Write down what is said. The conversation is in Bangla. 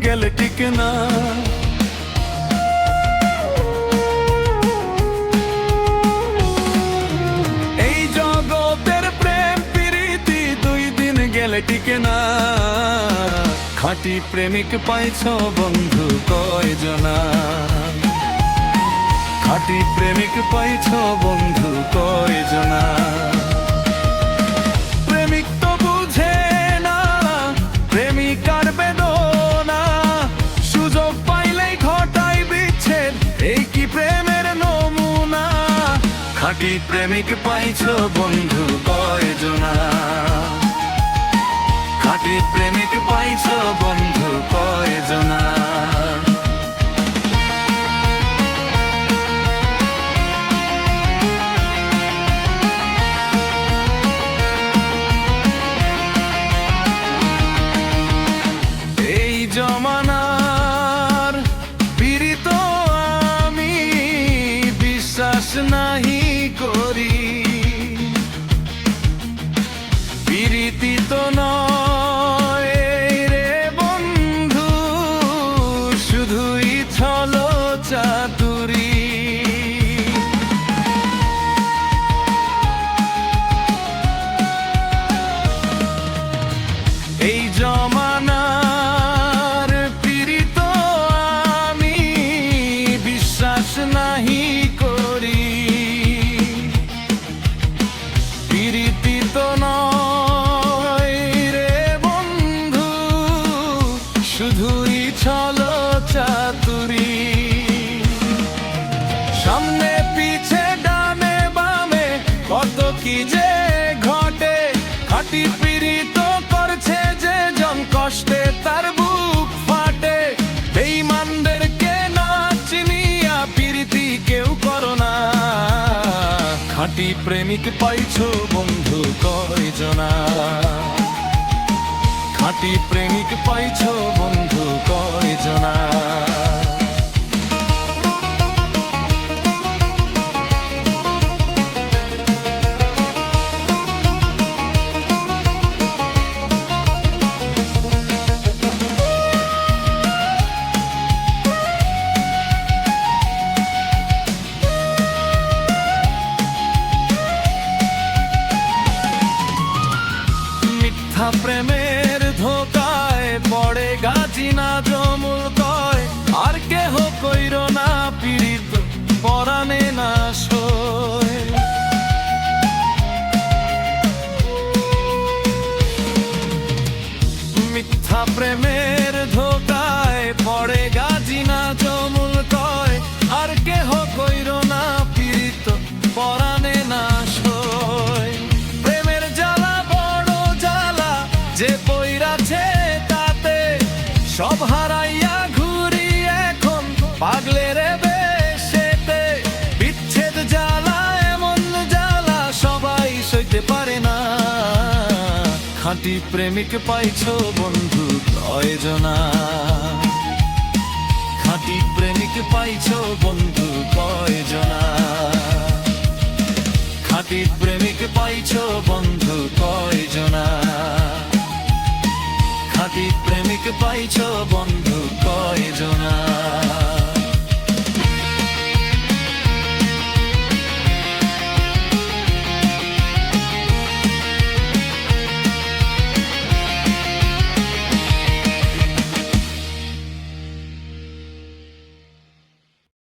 গেলে টিকে না, এই জগতের প্রেম প্রীতি 2 দিন গেলে টিকে না। খাঁটি প্রেমিক পাইছ বন্ধু কয়জনা, খাঁটি প্রেমিক পাইছ বন্ধু কয়জনা। প্রেমিক তো বুঝে না প্রেমিকার বেদনা, সুযোগ পাইলেই ঘটাই বিচ্ছেদ, এই কি প্রেমের নমুনা। খাঁটি প্রেমিক পাইছ বন্ধু কয়জনা, খাঁটি প্রেমিক পাইছ বন্ধু কয়জনা। জমানার পীড়িত আমি বিশ্বাস নাহি করি, পীড়িতি তো নয় রে বন্ধু, শুধুই ছলো চাতুরি। এই জমানা নাহি করি, প্রীতি তো নয় রে বন্ধু, শুধুই ছলো চাতুরি। সামনে পিছে ডানে বামে কত কি যে ঘটে, খাঁটি প্রীত করছে যে জন কষ্টে তার বুক ফাটে। বেঈমানদেরকে না চিনিয়া প্রীতি কেউ করো না, খাঁটি প্রেমিক পাইছ বন্ধু কয়জনা, খাঁটি প্রেমিক পাইছ বন্ধু কয়জনা। প্রেমের ধোকায় পড়ে গাছি না জমুল কয়, আর কেহ কইর না পীড়িত পরাণে না সয়। মিথ্যা প্রেমের ধোকায় পড়ে গাছি না জমুল কয়, আর কেহ কইর না পীড়িত পরাণে না সয়। যে পইরাছে তাতে সব হারাইয়া ঘুরি এখন পাগলের বেশেতে। বিচ্ছেদ জ্বালা এমন জ্বালা সবাই সইতে পারে না, খাঁটি প্রেমিক পাইছ বন্ধু কয়জনা, খাঁটি প্রেমিক পাইছ বন্ধু কয়জনা, খাঁটি প্রেমিক পাইছ বন্ধু কয়জনা, খাঁটি প্রেমিক পাইছ বন্ধু।